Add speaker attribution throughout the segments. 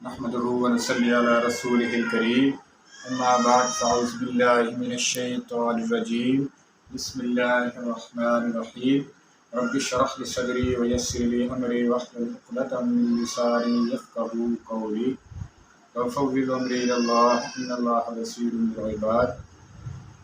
Speaker 1: نحمده ونصلي على رسوله الكريم اما بعد فاعوذ بالله من الشيطان الرجيم بسم الله الرحمن الرحيم رب اشرح لي صدري ويسر لي امري واحلل عقدة من لساني يفقهوا قولي وافوض امري الى الله ان الله بصير بالعباد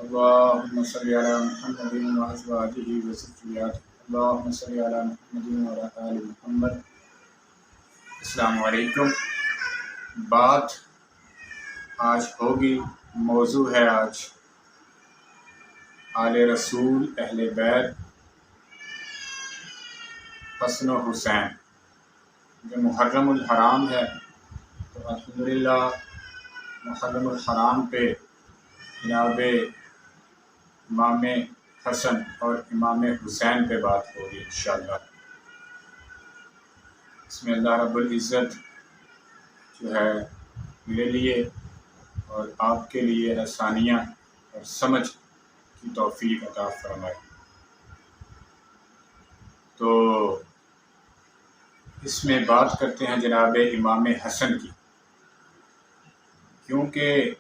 Speaker 1: اللهم صل على محمد وازواجه وذرياته اللهم صل على محمد وعلى ال محمد. السلام علیکم. بات آج ہوگی، موضوع ہے آج آل رسول، اہل بیت، حسن و حسین. جو محرم الحرام ہے تو الحمدللہ محرم الحرام پہ جناب امام حسن اور امام حسین پہ بات ہوگی انشاءاللہ. اس میں اللہ رب العزت جو ہے میرے لیے اور آپ کے لیے آسانیاں اور سمجھ کی توفیق عطا فرمائے. تو اس میں بات کرتے ہیں جناب امام حسن کی، کیونکہ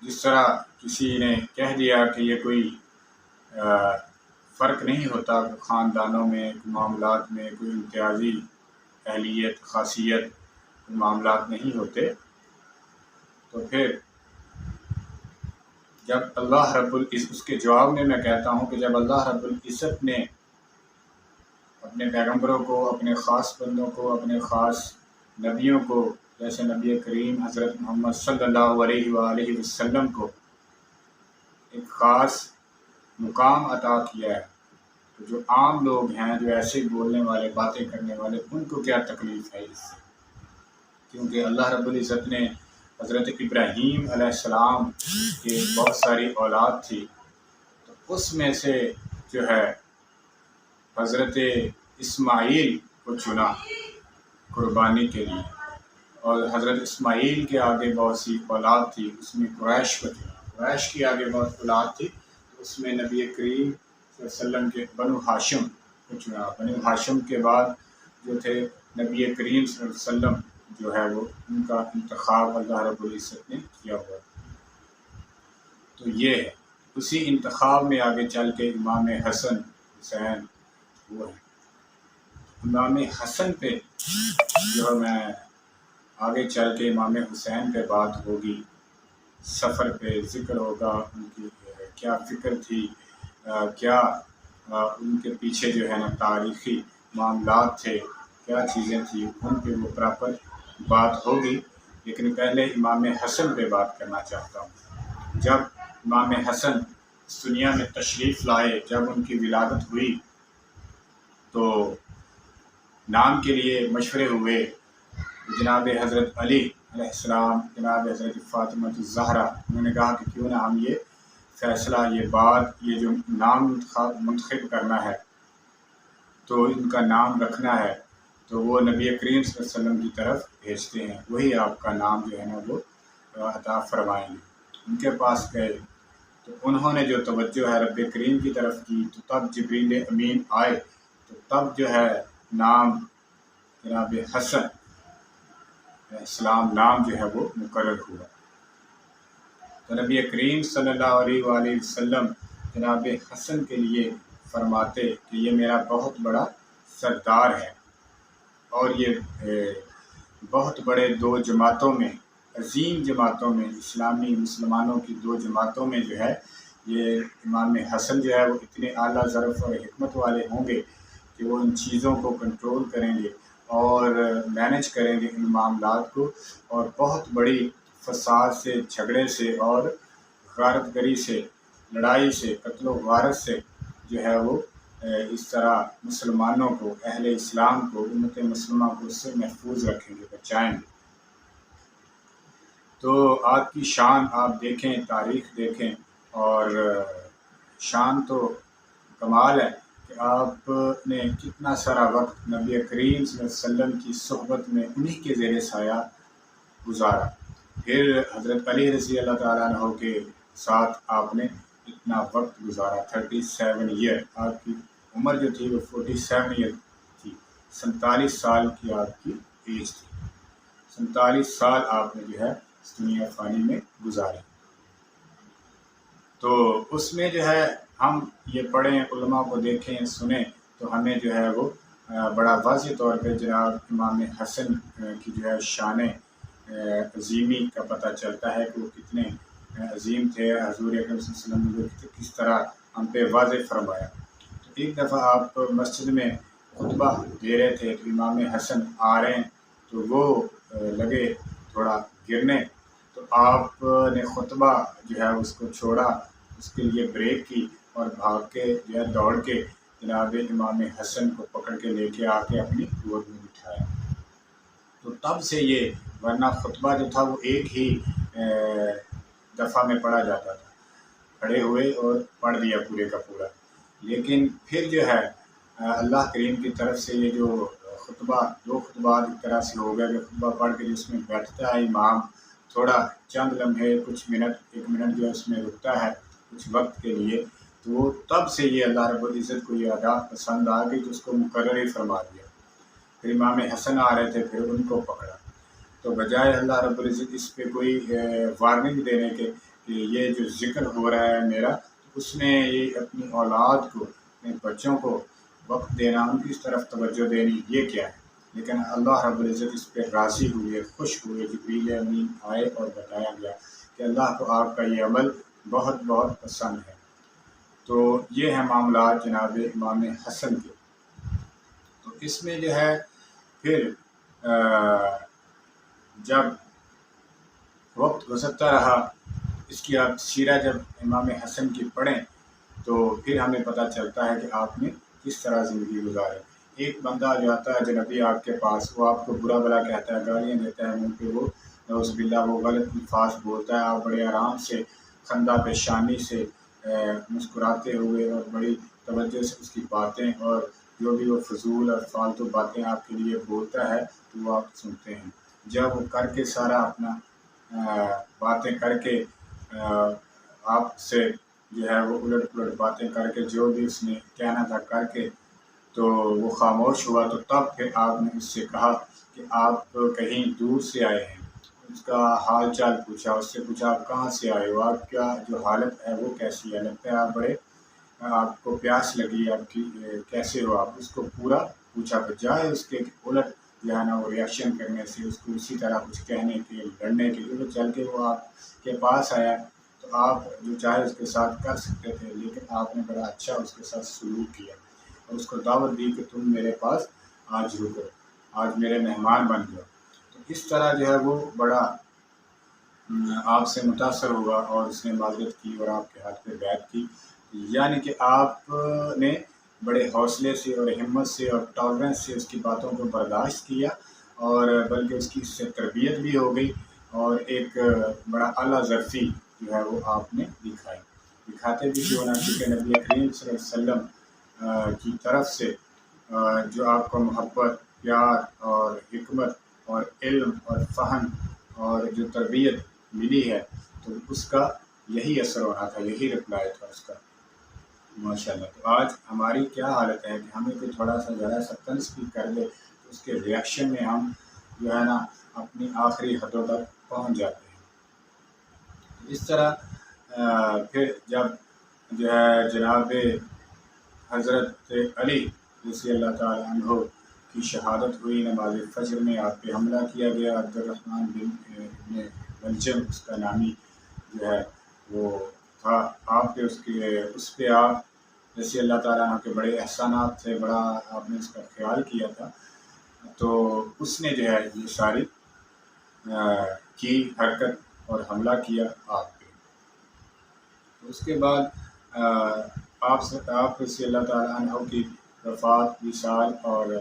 Speaker 1: جس طرح کسی نے کہہ دیا کہ یہ کوئی فرق نہیں ہوتا خاندانوں میں، معاملات میں کوئی امتیازی اہلیت خاصیت معاملات نہیں ہوتے، تو پھر جب اللہ رب العزت، اس کے جواب میں کہتا ہوں کہ جب اللہ رب العزت نے اپنے پیغمبروں کو، اپنے خاص بندوں کو، اپنے خاص نبیوں کو، جیسے نبی کریم حضرت محمد صلی اللہ علیہ وآلہ وسلم کو ایک خاص مقام عطا کیا ہے، تو جو عام لوگ ہیں، جو ایسے بولنے والے، باتیں کرنے والے، ان کو کیا تکلیف ہے اس سے؟ کیونکہ اللہ رب العزت نے حضرت ابراہیم علیہ السلام کی بہت ساری اولاد تھی، تو اس میں سے جو ہے حضرت اسماعیل کو چنا قربانی کے لیے، اور حضرت اسماعیل کے آگے بہت سی اولاد تھی، اس میں قریش کو چنا. قریش کی آگے بہت اولاد تھی، تو اس میں نبی کریم صلی اللہ علیہ وسلم کے بنو ہاشم کو چنا. بنو ہاشم کے بعد جو تھے نبی کریم صلی اللہ علیہ وسلم جو ہے وہ ان کا انتخاب اللہ رب العزت نے کیا ہوا. تو یہ ہے، اسی انتخاب میں آگے چل کے امام حسن حسین وہ ہے. امام حسن پہ جو میں آگے چل کے امام حسین پہ بات ہوگی، سفر پہ ذکر ہوگا، ان کی کیا فکر تھی، کیا ان کے پیچھے جو ہے نا تاریخی معاملات تھے، کیا چیزیں تھیں، ان پہ وہ پراپر بات ہوگی. لیکن پہلے امام حسن پہ بات کرنا چاہتا ہوں. جب امام حسن اس دنیا میں تشریف لائے، جب ان کی ولادت ہوئی، تو نام کے لیے مشورے ہوئے. جناب حضرت علی علیہ السلام، جناب حضرت فاطمہ الزہرا، انہوں نے کہا کہ کیوں نہ ہم یہ فیصلہ، یہ بات، یہ جو نام منتخب کرنا ہے تو ان کا نام رکھنا ہے، تو وہ نبی کریم صلی اللہ علیہ وسلم کی طرف بھیجتے ہیں، وہی آپ کا نام جو ہے نا وہ عطا فرمائیں گے. ان کے پاس گئے تو انہوں نے جو توجہ ہے رب کریم کی طرف کی، تو تب جبریل امین آئے، تو تب جو ہے نام جناب حسن علیہ السلام نام جو ہے وہ مقرر ہوا. تو نبی کریم صلی اللہ علیہ وآلہ وسلم جناب حسن کے لیے فرماتے کہ یہ میرا بہت بڑا سردار ہے، اور یہ بہت بڑے دو جماعتوں میں، عظیم جماعتوں میں، اسلامی مسلمانوں کی دو جماعتوں میں جو ہے یہ امام حسن جو ہے وہ اتنے اعلیٰ ظرف اور حکمت والے ہوں گے کہ وہ ان چیزوں کو کنٹرول کریں گے اور مینج کریں گے ان معاملات کو، اور بہت بڑی فساد سے، جھگڑے سے اور غارت گری سے، لڑائی سے، قتل و غارت سے جو ہے وہ اس طرح مسلمانوں کو، اہل اسلام کو، امت مسلمہ کو اس سے محفوظ رکھیں گے، بچائیں گے. تو آپ کی شان آپ دیکھیں، تاریخ دیکھیں، اور شان تو کمال ہے کہ آپ نے کتنا سارا وقت نبی کریم صلی اللہ علیہ وسلم کی صحبت میں انہی کے زیر سایہ گزارا. پھر حضرت علی رضی اللہ تعالیٰ عنہ کے ساتھ آپ نے اتنا وقت گزارا، 37 ایئر. آپ کی عمر جو تھی وہ 47 ایئر تھی، 47 سال کی آپ کی ایج تھی. 47 سال آپ نے جو ہے اس دنیا فانی میں گزارے۔ تو اس میں جو ہے ہم یہ پڑھیں، علماء کو دیکھیں، سنیں، تو ہمیں جو ہے وہ بڑا واضح طور پہ جناب امام حسن کی جو ہے شان عظیمی کا پتہ چلتا ہے کہ وہ کتنے عظیم تھے۔ حضور اکرم صلی اللہ علیہ وسلم نے کس طرح ہم پہ واضح فرمایا۔ تو ایک دفعہ آپ مسجد میں خطبہ دے رہے تھے تو امام حسن آ رہے ہیں تو وہ لگے تھوڑا گرنے، تو آپ نے خطبہ جو ہے اس کو چھوڑا، اس کے لیے بریک کی اور بھاگ کے جو ہے دوڑ کے جناب امام حسن کو پکڑ کے لے کے آ کے اپنی گود میں بٹھایا۔ تو تب سے یہ، ورنہ خطبہ جو تھا وہ ایک ہی دفعہ میں پڑھا جاتا تھا، کھڑے ہوئے اور پڑھ دیا پورے کا پورا، لیکن پھر جو ہے اللہ کریم کی طرف سے یہ جو خطبہ، 2 خطبات ایک طرح سے ہو گیا کہ خطبہ پڑھ کے جس میں بیٹھتا ہے امام، تھوڑا چند لمحے، کچھ منٹ، 1 منٹ جو ہے اس میں رکتا ہے کچھ وقت کے لیے، تو وہ تب سے یہ اللہ رب العزت کو یہ ادا پسند آ گئی تو اس کو مقرر ہی فرما دیا۔ پھر امام حسن آ رہے تھے، پھر ان کو پکڑا، تو بجائے اللہ رب العزت اس پہ کوئی وارننگ دینے کے کہ یہ جو ذکر ہو رہا ہے میرا، اس نے یہ اپنی اولاد کو، اپنے بچوں کو وقت دینا، ان کی اس طرف توجہ دینی، یہ کیا ہے؟ لیکن اللہ رب العزت اس پہ راضی ہوئے، خوش ہوئے۔ جبریل امین آئے اور بتایا گیا کہ اللہ کو آپ کا یہ عمل بہت بہت پسند ہے۔ تو یہ ہیں معاملات جناب امام حسن کے۔ تو اس میں جو ہے پھر جب وقت گزرتا رہا، اس کی آپ سیرہ جب امام حسن کی پڑھیں تو پھر ہمیں پتہ چلتا ہے کہ آپ نے کس طرح زندگی گزاری۔ ایک بندہ جو آتا ہے جنبی آپ کے پاس، وہ آپ کو برا بلا کہتا ہے، گالیاں دیتا ہے، منہ پہ وہ نعوذ باللہ وہ غلط الفاظ بولتا ہے، آپ بڑے آرام سے، خندہ پیشانی سے، مسکراتے ہوئے اور بڑی توجہ سے اس کی باتیں اور جو بھی وہ فضول اور فالتو باتیں آپ کے لیے بولتا ہے تو وہ آپ سنتے ہیں۔ جب وہ کر کے سارا اپنا باتیں کر کے آپ سے جو ہے وہ الٹ پلٹ باتیں کر کے جو بھی اس نے کہنا تھا کر کے تو وہ خاموش ہوا، تو تب پھر آپ نے اس سے کہا کہ آپ کہیں دور سے آئے ہیں، اس کا حال چال پوچھا، اس سے پوچھا آپ کہاں سے آئے ہو، آپ کیا جو حالت ہے وہ کیسی ہے، لگتا ہے آپ بڑے، آپ کو پیاس لگی، آپ کی کیسے ہو، آپ اس کو پورا پوچھا، بجائے اس کے الٹ جو ہے نا وہ ریئیکشن کرنے سے، اس کو اسی طرح کچھ کہنے کے، لڑنے کے لیے، چل کے وہ آپ کے پاس آیا تو آپ جو چاہے اس کے ساتھ کر سکتے تھے، لیکن آپ نے بڑا اچھا اس کے ساتھ سلوک کیا اور اس کو دعوت دی کہ تم میرے پاس آج رکو، آج میرے مہمان بن جاؤ۔ تو اس طرح جو ہے وہ بڑا آپ سے متاثر ہوا اور اس نے معذرت کی اور آپ کے ہاتھ پہ بیعت کی، یعنی کہ آپ نے بڑے حوصلے سے اور ہمت سے اور ٹالرنس سے اس کی باتوں کو برداشت کیا، اور بلکہ اس کی اس سے تربیت بھی ہو گئی، اور ایک بڑا اعلیٰ ظرفی جو ہے وہ آپ نے دکھاتے بھی جو ہونا، کیونکہ نبی کریم صلی اللہ علیہ وسلم کی طرف سے جو آپ کو محبت، پیار اور حکمت اور علم اور فہم اور جو تربیت ملی ہے، تو اس کا یہی اثر ہو رہا تھا، یہی رپلائی تھا اس کا، ماشاءاللہ۔ تو آج ہماری کیا حالت ہے کہ ہمیں کوئی تھوڑا سا ذرا سا طنز بھی کر دے تو اس کے ریئیکشن میں ہم جو ہے نا اپنی آخری حدوں تک پہنچ جاتے ہیں۔ اس طرح پھر جب جو ہے جناب حضرت علی رضی اللہ تعالیٰ عنہ کی شہادت ہوئی، نماز فجر میں آپ پہ حملہ کیا گیا، عبد الرحمن بن ملجم اس کا نامی جو ہے وہ تھا، آپ کے اس پہ آپ رضی اللہ تعالیٰ عنہ کے بڑے احسانات تھے، بڑا آپ نے اس کا خیال کیا تھا، تو اس نے جو ہے یہ ساری کی حرکت اور حملہ کیا آپ پہ۔ اس کے بعد آپ رضی اللہ تعالیٰ عنہ کی وفات، وصال اور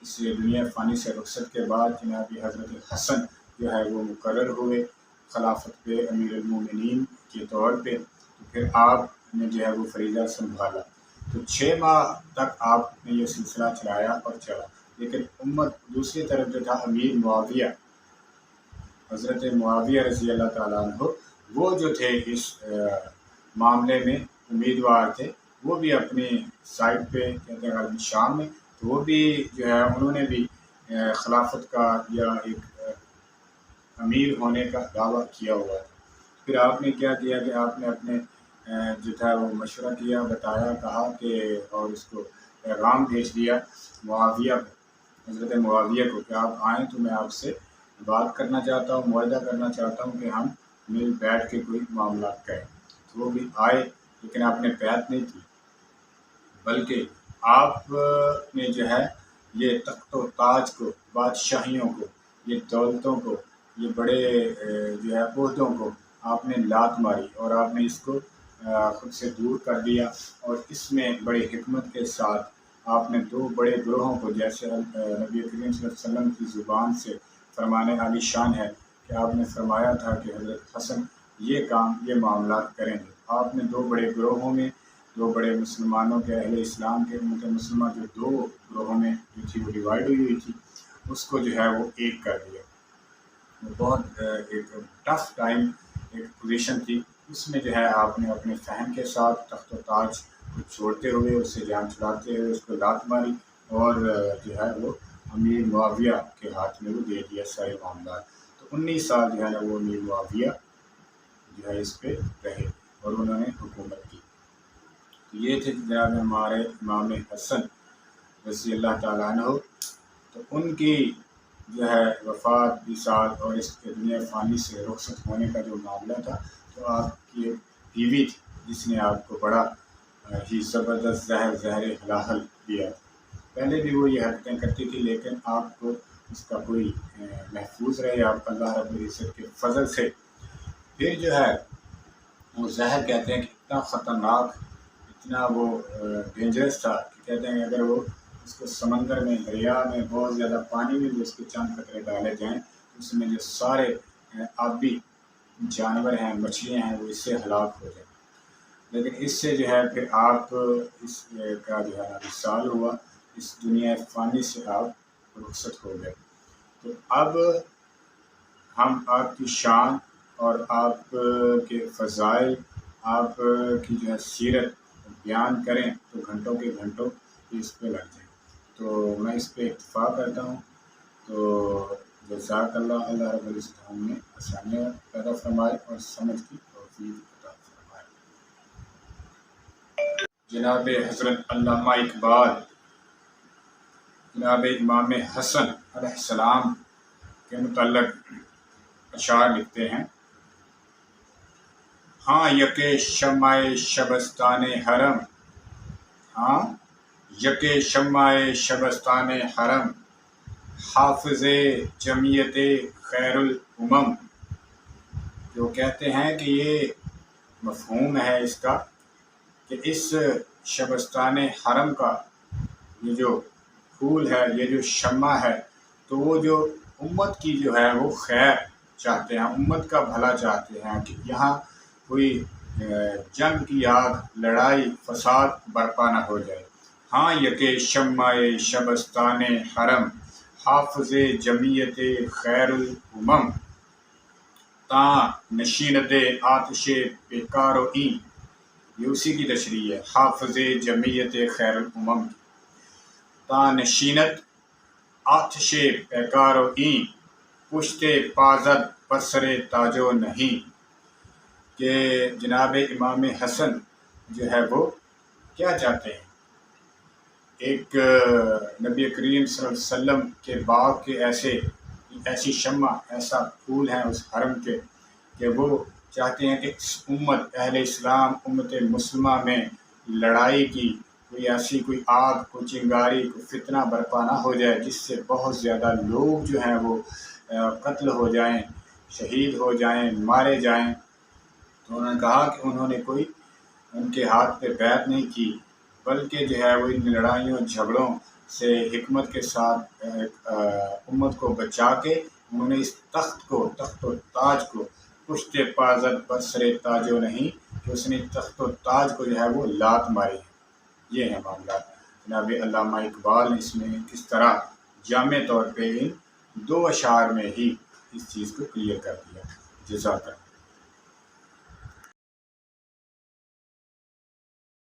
Speaker 1: اس دنیا فانی سے رخصت کے بعد جناب حضرت حسن جو ہے وہ مقرر ہوئے خلافت پہ امیر المومنین کے طور پہ، تو پھر آپ نے جو ہے وہ فریضہ سنبھالا، تو 6 ماہ تک آپ نے یہ سلسلہ چلایا اور چلا، لیکن امت دوسری طرف جو تھا امیر معاویہ، حضرت معاویہ رضی اللہ تعالیٰ عنہ، وہ جو تھے اس معاملے میں امیدوار تھے، وہ بھی اپنی سائڈ پہ کہتے ہیں شام میں، تو وہ بھی جو ہے انہوں نے بھی خلافت کا یا ایک امیر ہونے کا دعویٰ کیا ہوا تھا۔ پھر آپ نے کیا کیا کہ آپ نے اپنے جو تھا وہ مشورہ کیا، بتایا، کہا کہ اور اس کو پیغام بھیج دیا معاویہ کو، حضرت معاویہ کو، کہ آپ آئیں تو میں آپ سے بات کرنا چاہتا ہوں، معاہدہ کرنا چاہتا ہوں کہ ہم مل بیٹھ کے کوئی معاملات کریں۔ تو وہ بھی آئے، لیکن آپ نے بیعت نہیں کی، بلکہ آپ نے جو ہے یہ تخت و تاج کو، بادشاہیوں کو، یہ دولتوں کو، یہ بڑے جو ہے عہدوں کو آپ نے لات ماری اور آپ نے اس کو خود سے دور کر دیا۔ اور اس میں بڑی حکمت کے ساتھ آپ نے دو بڑے گروہوں کو، جیسے نبی کریم صلی اللہ علیہ وسلم کی زبان سے فرمان عالی شان ہے کہ آپ نے فرمایا تھا کہ حضرت حسن یہ کام، یہ معاملات کریں گے۔ آپ نے دو بڑے گروہوں میں، دو بڑے مسلمانوں کے، اہل اسلام کے امت مسلمہ جو دو گروہوں میں جو تھی وہ ڈیوائڈ ہوئی تھی، اس کو جو ہے وہ ایک کر دیا۔ وہ بہت ایک ٹف ٹائم، ایک پوزیشن تھی، اس میں جو ہے آپ نے اپنے فہم کے ساتھ تخت و تاج کو چھوڑتے ہوئے، اس سے جان چھڑاتے ہوئے اس کو لات ماری اور جو ہے وہ امیر معاویہ کے ہاتھ میں وہ دے دیا سارے معاملات۔ تو 19 سال جو ہے نا وہ امیر معاویہ جو ہے اس پہ رہے اور انہوں نے حکومت کی۔ یہ تھے جناب ہمارے امام حسن رضی اللہ تعالیٰ عنہ۔ تو ان کی جو ہے وفات وصال اور اس کے دنیا فانی سے رخصت ہونے کا جو معاملہ تھا، تو آپ کی ایک بیوی تھی جس نے آپ کو بڑا ہی زبردست زہر حلاحل دیا تھا۔ پہلے بھی وہ یہ حرکتیں کرتی تھی، لیکن آپ کو اس کا کوئی محفوظ رہے آپ اللہ رب العزت کے فضل سے۔ پھر جو ہے وہ زہر کہتے ہیں کہ اتنا خطرناک، اتنا وہ ڈینجرس تھا کہ کہتے ہیں کہ اگر وہ اس کو سمندر میں، دریا میں، بہت زیادہ پانی میں بھی اس کے چند قطرے ڈالے جائیں تو اس میں جو سارے آبی جانور ہیں، مچھلیاں ہیں، وہ اس سے ہلاک ہو جائیں۔ لیکن اس سے جو ہے پھر آپ اس کا جو ہے وصال ہوا، اس دنیا فانی سے آپ رخصت ہو گئے۔ تو اب ہم آپ کی شان اور آپ کے فضائل، آپ کی جو ہے سیرت بیان کریں تو گھنٹوں کے گھنٹوں اس پہ لگ جائیں، تو میں اس پہ اکتفا کرتا ہوں۔ تو جزاک اللہ، اللہ رب العزت ہم نے آسانیاں پیدا فرمائے اور سمجھ کی توفیق عطا فرمائے۔ جناب حضرت علامہ اقبال جناب امام حسن علیہ السلام کے متعلق اشعار لکھتے ہیں۔ ہاں یکے شمع شبستان حرم، ہاں یکے شمع شبستان حرم، حافظ جمعیت خیر الامم۔ جو کہتے ہیں کہ یہ مفہوم ہے اس کا کہ اس شبستان حرم کا یہ جو پھول ہے، یہ جو شمع ہے، تو وہ جو امت کی جو ہے وہ خیر چاہتے ہیں، امت کا بھلا چاہتے ہیں کہ یہاں کوئی جنگ کی آگ، لڑائی فساد برپا نہ ہو جائے۔ ہاں یکے شمع شبستان حرم، حافظ جمعیت خیر الامم، تاں نشیند آتش پیکار و این، یہ اسی کی تشریح ہے حافظ جمعیت خیر الامم کی۔ تاں نشینت آتش پیکار و این، پشت پازد بسر تاج و نہیں۔ کہ جناب امام حسن جو ہے وہ کیا چاہتے ہیں؟ ایک نبی کریم صلی اللہ علیہ وسلم کے باغ کے ایسی شمع، ایسا پھول ہے اس حرم کے کہ وہ چاہتے ہیں کہ اس امت اہل اسلام، امت مسلمہ میں لڑائی کی کوئی ایسی کوئی آگ، کوئی چنگاری، کوئی فتنہ برپا نہ ہو جائے جس سے بہت زیادہ لوگ جو ہیں وہ قتل ہو جائیں، شہید ہو جائیں، مارے جائیں۔ تو انہوں نے کہا کہ انہوں نے کوئی ان کے ہاتھ پہ بیعت نہیں کی، بلکہ جو ہے وہ ان لڑائیوں جھگڑوں سے حکمت کے ساتھ امت کو بچا کے انہوں نے اس تخت و تاج کو پشت پازد بسر تاج و نہیں، کہ اس نے تخت و تاج کو جو ہے وہ لات ماری ہے۔ یہ ہے معاملات۔ جناب علامہ اقبال نے اس میں کس طرح جامع طور پہ ان دو اشعار میں ہی اس چیز کو کلیئر کر دیا۔ جزاک اللہ۔